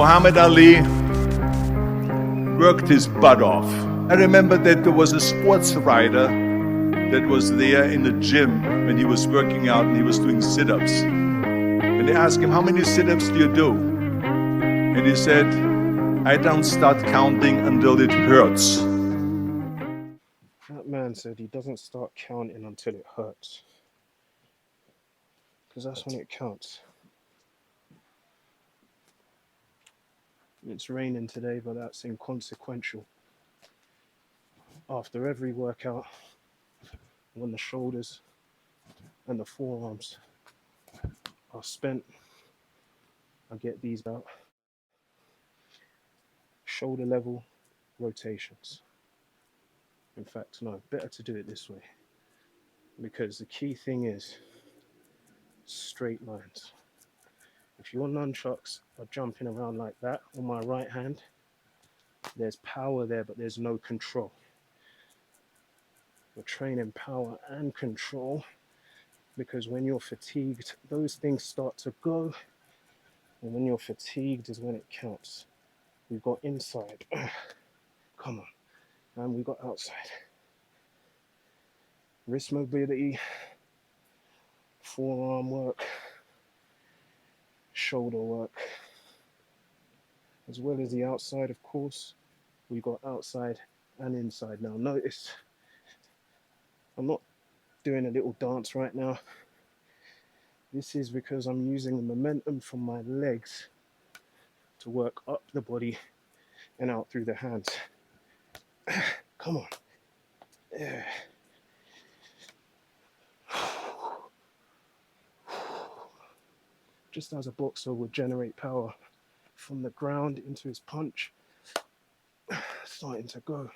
Muhammad Ali worked his butt off. I remember that there was a sports writer that was there in the gym when he was working out and he was doing sit-ups. And they asked him, how many sit-ups do you do? And he said, I don't start counting until it hurts. That man said he doesn't start counting until it hurts. Because that's when it counts. It's raining today, but that's inconsequential. After every workout, when the shoulders and the forearms are spent, I get these out. Shoulder level rotations. In fact, no, better to do it this way. Because the key thing is straight lines. If your nunchucks are jumping around like that on my right hand, there's power there, but there's no control. We're training power and control because when you're fatigued, those things start to go. And when you're fatigued is when it counts. We've got inside. Come on. And we've got outside. Wrist mobility, forearm work, shoulder work, as well as the outside, of course. We've got outside and inside. Now notice, I'm not doing a little dance right now. This is because I'm using the momentum from my legs to work up the body and out through the hands. Come on. Yeah. Just as a boxer would generate power from the ground into his punch, starting to go.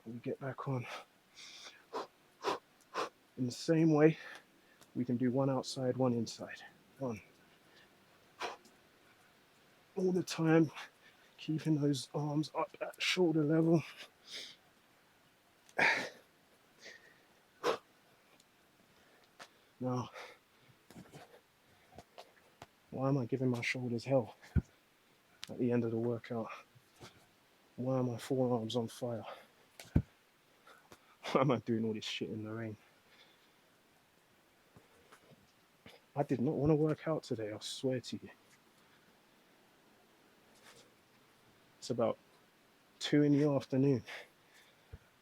And we get back on. In the same way, we can do one outside, one inside. One. All the time, keeping those arms up at shoulder level. Now, why am I giving my shoulders hell at the end of the workout? Why are my forearms on fire? Why am I doing all this shit in the rain? I did not want to work out today, I swear to you. It's about 2 in the afternoon.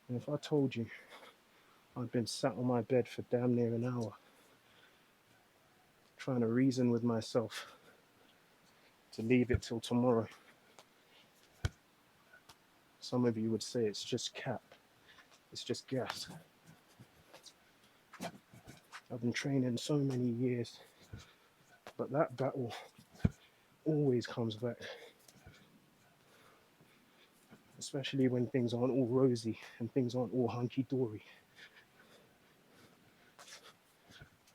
And if I told you I'd been sat on my bed for damn near an hour, trying to reason with myself to leave it till tomorrow, some of you would say it's just cap, it's just gas. I've been training so many years, but that battle always comes back. Especially when things aren't all rosy and things aren't all hunky-dory.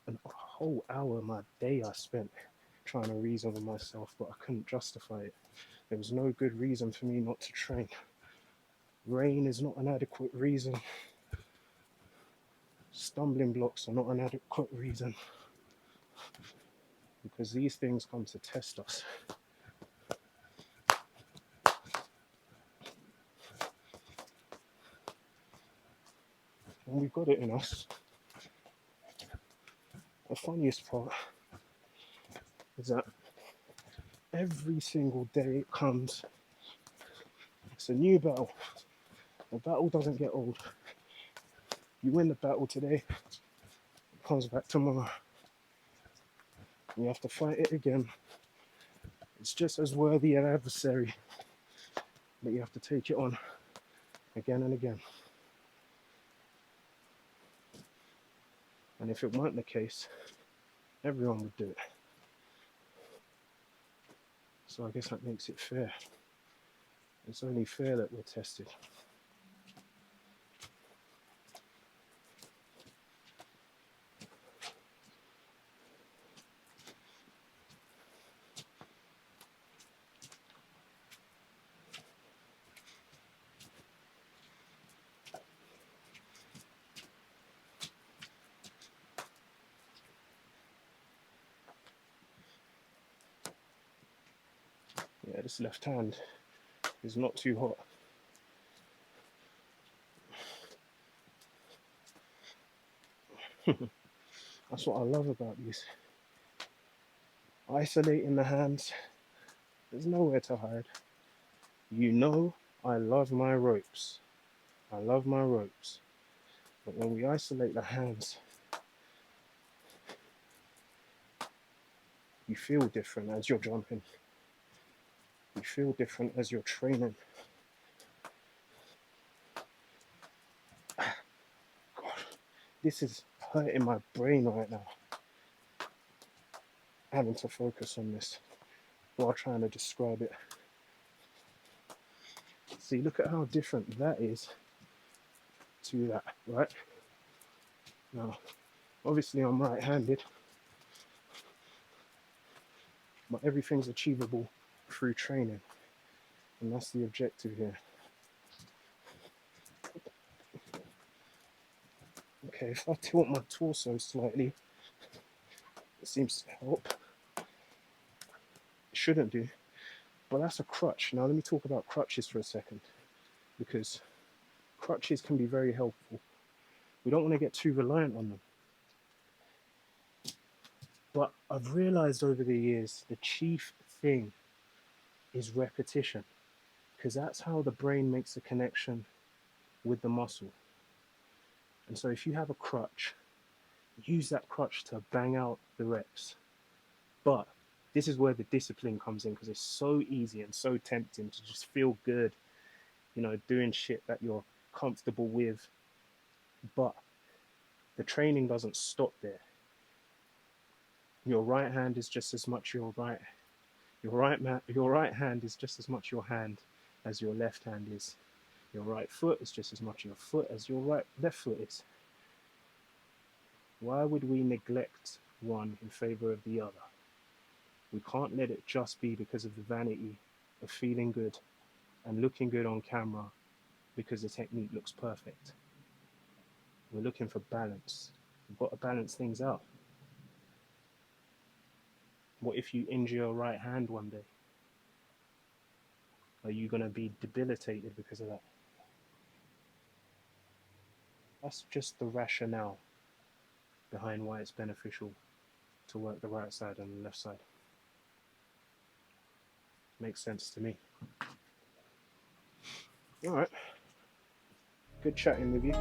And a whole hour of my day I spent trying to reason with myself, but I couldn't justify it. There was no good reason for me not to train. Rain is not an adequate reason. Stumbling blocks are not an adequate reason. Because these things come to test us. And we've got it in us. The funniest part is that every single day it comes, it's a new battle. The battle doesn't get old. You win the battle today, it comes back tomorrow. You have to fight it again. It's just as worthy an adversary, but you have to take it on again and again. And if it weren't the case, everyone would do it. So I guess that makes it fair. It's only fair that we're tested. Yeah, Yeah, this left hand is not too hot. That's what I love about these. Isolating the hands, there's nowhere to hide. You know I love my ropes. I love my ropes. But when we isolate the hands, you feel different as you're jumping. You feel different as you're training. God, this is hurting my brain right now. Having to focus on this while trying to describe it. See, look at how different that is to that, right? Now, obviously I'm right-handed, but everything's achievable through training, and that's the objective here. Okay, if I tilt my torso slightly, it seems to help. It shouldn't do, but that's a crutch. Now let me talk about crutches for a second, because crutches can be very helpful. We don't want to get too reliant on them. But I've realized over the years, the chief thing is repetition, because that's how the brain makes a connection with the muscle. And so if you have a crutch, use that crutch to bang out the reps. But this is where the discipline comes in, because it's so easy and so tempting to just feel good, you know, doing shit that you're comfortable with. But the training doesn't stop there. Your right hand is just as much your right hand is just as much your hand as your left hand is. Your right foot is just as much your foot as your left foot is. Why would we neglect one in favor of the other? We can't let it just be because of the vanity of feeling good and looking good on camera because the technique looks perfect. We're looking for balance. We've got to balance things out. What if you injure your right hand one day? Are you going to be debilitated because of that? That's just the rationale behind why it's beneficial to work the right side and the left side. Makes sense to me. All right. Good chatting with you.